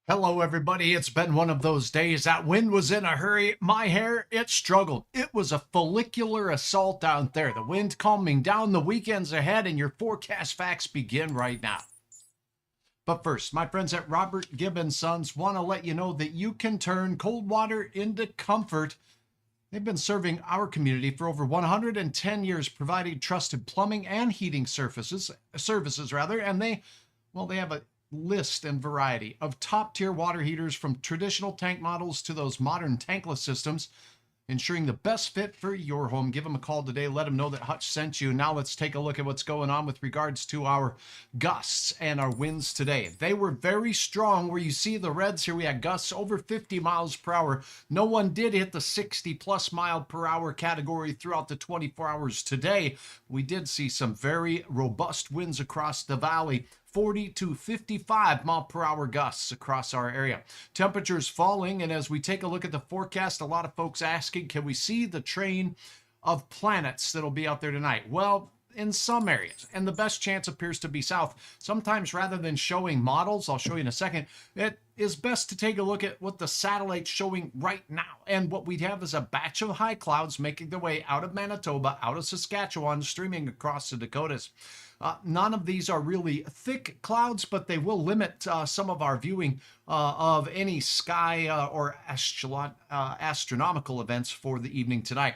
Hello, everybody. It's been one of those days. That wind was in a hurry. My hair, it struggled. It was a follicular assault out there. The wind calming down, the weekend's ahead, and your forecast facts begin right now. But first, my friends at Robert Gibb & Sons want to let you know that you can turn cold water into comfort. They've been serving our community for over 110 years, providing trusted plumbing and heating services, and they have a list and variety of top-tier water heaters from traditional tank models to those modern tankless systems, ensuring the best fit for your home. Give them a call today. Let them know that Hutch sent you. Now let's take a look at what's going on with regards to our gusts and our winds today. They were very strong. Where you see the reds here, we had gusts over 50 miles per hour. No one did hit the 60-plus mile per hour category throughout the 24 hours today. We did see some very robust winds across the valley. 40 to 55 mile per hour gusts across our area. Temperatures falling, and as we take a look at the forecast, a lot of folks asking, can we see the train of planets that'll be out there tonight? Well, in some areas, and the best chance appears to be south. Sometimes rather than showing models, I'll show you in a second, it is best to take a look at what the satellite's showing right now. And what we have is a batch of high clouds making their way out of Manitoba, out of Saskatchewan, streaming across the Dakotas. None of these are really thick clouds, but they will limit some of our viewing of any sky or astronomical events for the evening tonight.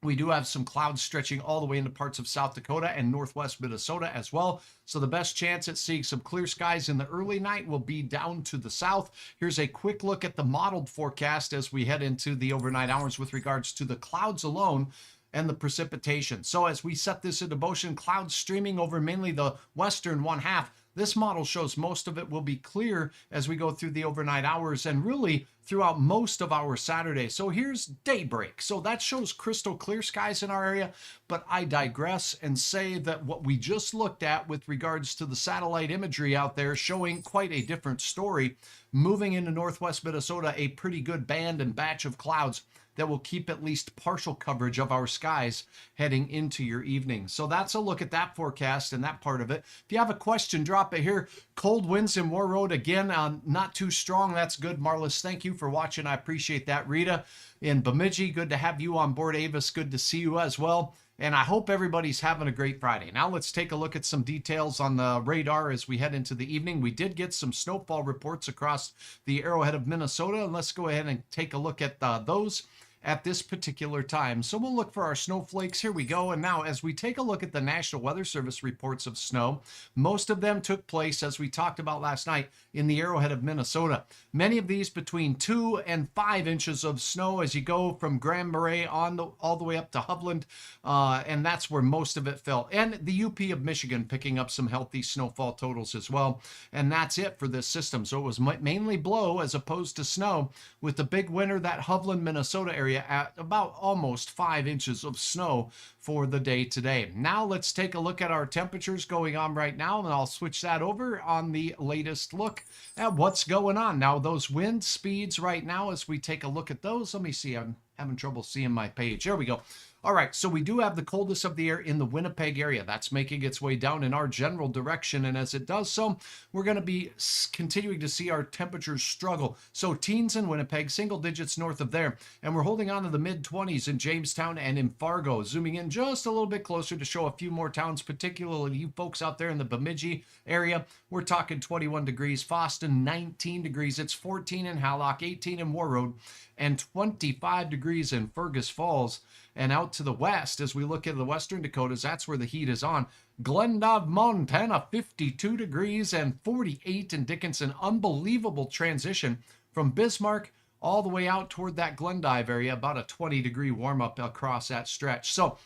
We do have some clouds stretching all the way into parts of South Dakota and northwest Minnesota as well. So the best chance at seeing some clear skies in the early night will be down to the south. Here's a quick look at the modeled forecast as we head into the overnight hours with regards to the clouds alone and the precipitation. So as we set this into motion, clouds streaming over mainly the western one half. This model shows most of it will be clear as we go through the overnight hours and really throughout most of our Saturday. So here's daybreak. So that shows crystal clear skies in our area, but I digress and say that what we just looked at with regards to the satellite imagery out there showing quite a different story. Moving into northwest Minnesota, a pretty good band and batch of clouds that will keep at least partial coverage of our skies heading into your evening. So that's a look at that forecast and that part of it. If you have a question, drop it here. Cold winds in War Road again, not too strong. That's good. Marlis, thank you for watching. I appreciate that. Rita in Bemidji, good to have you on board. Avis, good to see you as well. And I hope everybody's having a great Friday. Now let's take a look at some details on the radar as we head into the evening. We did get some snowfall reports across the arrowhead of Minnesota, and let's go ahead and take a look at those at this particular time. So we'll look for our snowflakes. Here we go. And now as we take a look at the National Weather Service reports of snow, most of them took place, as we talked about last night, in the arrowhead of Minnesota. Many of these between 2 and 5 inches of snow as you go from Grand Marais all the way up to Hovland. And that's where most of it fell. And the UP of Michigan picking up some healthy snowfall totals as well. And that's it for this system. So it was mainly blow as opposed to snow, with the big winner, that Hovland, Minnesota area, at about almost 5 inches of snow for the day today. Now let's take a look at our temperatures going on right now, and I'll switch that over on the latest look at what's going on. Now those wind speeds right now, as we take a look at those, let me see, I'm having trouble seeing my page. There we go. All right, so we do have the coldest of the air in the Winnipeg area. That's making its way down in our general direction, and as it does so, we're going to be continuing to see our temperatures struggle. So teens in Winnipeg, single digits north of there, and we're holding on to the mid-20s in Jamestown and in Fargo. Zooming in just a little bit closer to show a few more towns, particularly you folks out there in the Bemidji area. We're talking 21 degrees, Fosston 19 degrees, it's 14 in Hallock, 18 in War Road, and 25 degrees in Fergus Falls. And out to the west, as we look at the western Dakotas, that's where the heat is on. Glendive, Montana, 52 degrees and 48 in Dickinson. Unbelievable transition from Bismarck all the way out toward that Glendive area, about a 20-degree warm-up across that stretch. So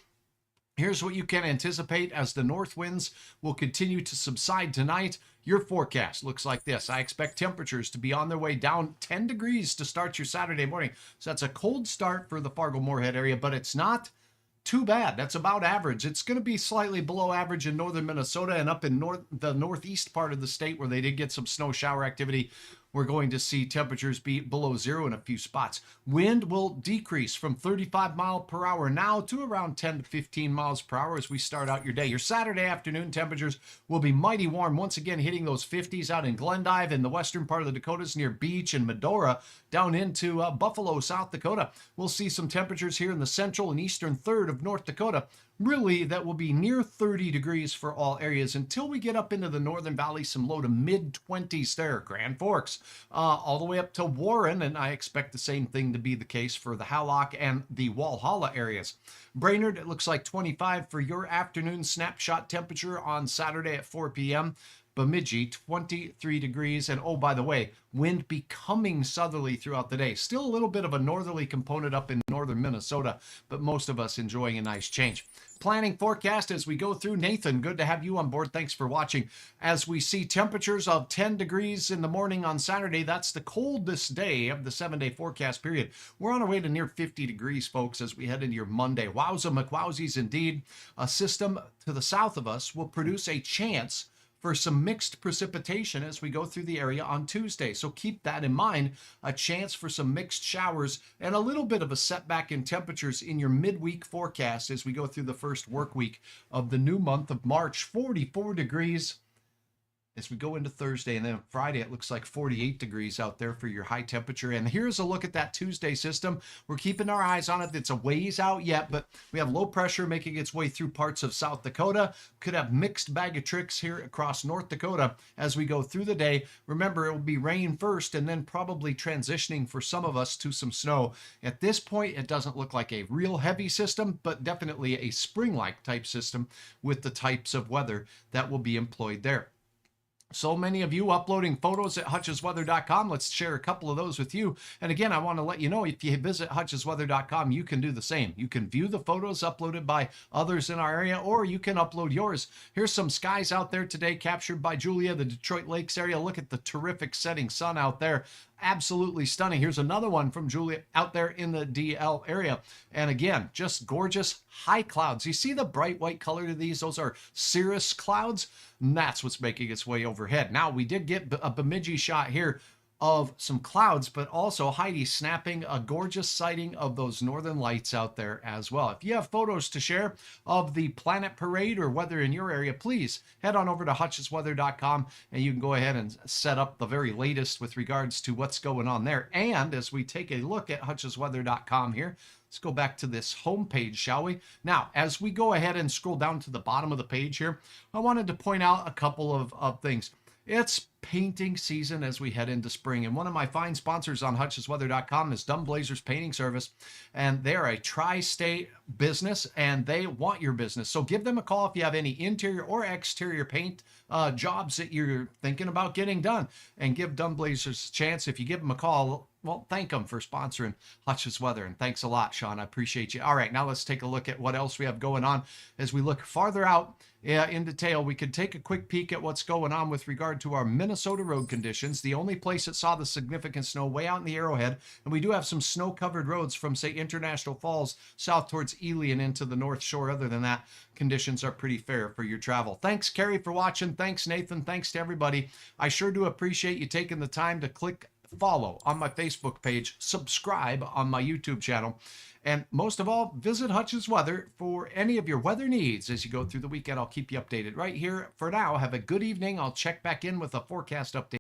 here's what you can anticipate as the north winds will continue to subside tonight. Your forecast looks like this. I expect temperatures to be on their way down 10 degrees to start your Saturday morning. So that's a cold start for the Fargo-Moorhead area, but it's not too bad. That's about average. It's going to be slightly below average in northern Minnesota and up in the northeast part of the state where they did get some snow shower activity. we're going to see temperatures be below zero in a few spots. Wind will decrease from 35 mile per hour now to around 10 to 15 miles per hour as we start out your day. Your Saturday afternoon temperatures will be mighty warm, once again hitting those 50s out in Glendive in the western part of the Dakotas near Beach and Medora, down into Buffalo, South Dakota. We'll see some temperatures here in the central and eastern third of North Dakota. Really, that will be near 30 degrees for all areas until we get up into the Northern Valley, some low to mid 20s there. Grand Forks, all the way up to Warren, and I expect the same thing to be the case for the Hallock and the Walhalla areas. Brainerd, it looks like 25 for your afternoon snapshot temperature on Saturday at 4 p.m. Bemidji, 23 degrees. And oh, by the way, wind becoming southerly throughout the day. Still a little bit of a northerly component up in northern Minnesota, but most of us enjoying a nice change. Planning forecast as we go through. Nathan, good to have you on board. Thanks for watching. As we see temperatures of 10 degrees in the morning on Saturday, that's the coldest day of the 7-day forecast period. We're on our way to near 50 degrees, folks, as we head into your Monday. Wowza McWowzies indeed. A system to the south of us will produce a chance for some mixed precipitation as we go through the area on Tuesday. So keep that in mind, a chance for some mixed showers and a little bit of a setback in temperatures in your midweek forecast as we go through the first work week of the new month of March. 44 degrees as we go into Thursday, and then Friday it looks like 48 degrees out there for your high temperature. And here's a look at that Tuesday system. We're keeping our eyes on it. It's a ways out yet, but we have low pressure making its way through parts of South Dakota. Could have mixed bag of tricks here across North Dakota as we go through the day. Remember, it will be rain first and then probably transitioning for some of us to some snow. At this point, it doesn't look like a real heavy system, but definitely a spring-like type system with the types of weather that will be employed there. So many of you uploading photos at hutchesweather.com. Let's share a couple of those with you. And again, I want to let you know, if you visit hutchesweather.com, you can do the same. You can view the photos uploaded by others in our area, or you can upload yours. Here's some skies out there today captured by Julia, the Detroit Lakes area. Look at the terrific setting sun out there. Absolutely stunning. Here's another one from Julia out there in the DL area. And again, just gorgeous high clouds. You see the bright white color to these? Those are cirrus clouds. And that's what's making its way overhead. Now, we did get a Bemidji shot here of some clouds, but also Heidi snapping a gorgeous sighting of those northern lights out there as well. If you have photos to share of the planet parade or weather in your area, please head on over to hutchesweather.com and you can go ahead and set up the very latest with regards to what's going on there. And as we take a look at hutchesweather.com here, let's go back to this home page, shall we? Now, as we go ahead and scroll down to the bottom of the page here, I wanted to point out a couple of things. It's painting season as we head into spring. And one of my fine sponsors on hutchesweather.com is Dumb Blazers Painting Service. And they're a tri-state business and they want your business. So give them a call if you have any interior or exterior paint jobs that you're thinking about getting done. And give Dumb Blazers a chance. If you give them a call, well, thank them for sponsoring Hutch's Weather. And thanks a lot, Sean. I appreciate you. All right, now let's take a look at what else we have going on. As we look farther out in detail, we could take a quick peek at what's going on with regard to our Minnesota road conditions. The only place that saw the significant snow way out in the Arrowhead. And we do have some snow-covered roads from, say, International Falls south towards Ely and into the North Shore. Other than that, conditions are pretty fair for your travel. Thanks, Carrie, for watching. Thanks, Nathan. Thanks to everybody. I sure do appreciate you taking the time to click follow on my Facebook page, subscribe on my YouTube channel, and most of all, visit Hutch's Weather for any of your weather needs as you go through the weekend. I'll keep you updated right here. For now, have a good evening. I'll check back in with a forecast update